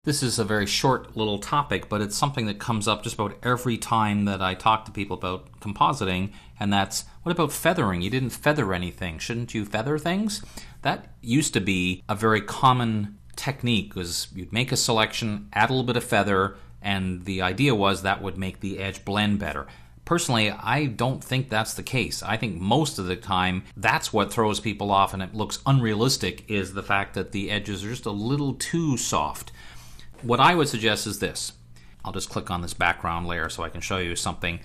This is a very short little topic, but it's something that comes up just about every time that I talk to people about compositing, and that's, what about feathering? You didn't feather anything. Shouldn't you feather things? That used to be a very common technique, was you'd make a selection, add a little bit of feather, and the idea was that would make the edge blend better. Personally, I don't think that's the case. I think most of the time that's what throws people off and it looks unrealistic, is the fact that the edges are just a little too soft. What I would suggest is this. I'll just click on this background layer so I can show you something.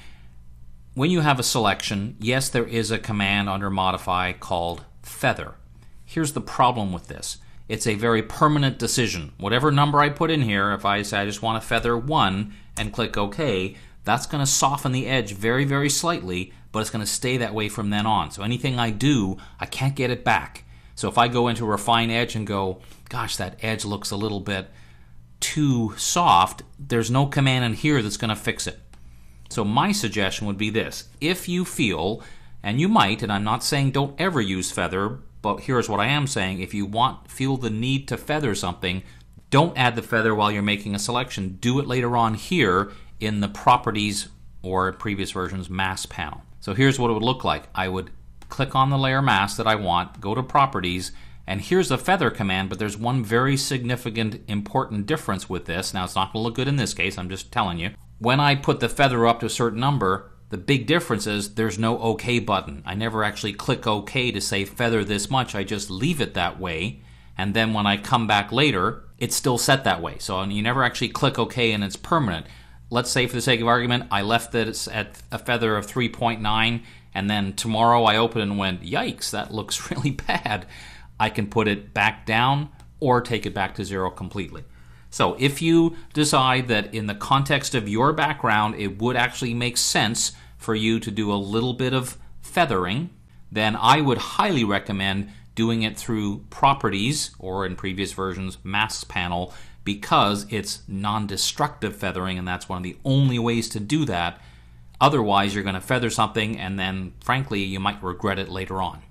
When you have a selection, yes, there is a command under Modify called Feather. Here's the problem with this. It's a very permanent decision. Whatever number I put in here, if I say I just want to feather 1 and click OK, that's going to soften the edge very, very slightly, but it's going to stay that way from then on. So anything I do, I can't get it back. So if I go into Refine Edge and go, gosh, that edge looks a little bit too soft, there's no command in here that's going to fix it. So my suggestion would be this. If you feel, and you might, and I'm not saying don't ever use feather, but here's what I am saying. If you feel the need to feather something, don't add the feather while you're making a selection. Do it later on here in the Properties, or previous versions, Mask panel. So here's what it would look like. I would click on the layer mask that I want, go to Properties, and here's the feather command, but there's one very significant, important difference with this. Now, it's not going to look good in this case, I'm just telling you. When I put the feather up to a certain number, the big difference is there's no OK button. I never actually click OK to say feather this much. I just leave it that way, and then when I come back later, it's still set that way. So you never actually click OK and it's permanent. Let's say, for the sake of argument, I left this at a feather of 3.9, and then tomorrow I opened it and went, yikes, that looks really bad. I can put it back down or take it back to 0 completely. So if you decide that in the context of your background it would actually make sense for you to do a little bit of feathering, then I would highly recommend doing it through Properties, or in previous versions, Masks panel, because it's non-destructive feathering, and that's one of the only ways to do that. Otherwise, you're going to feather something and then, frankly, you might regret it later on.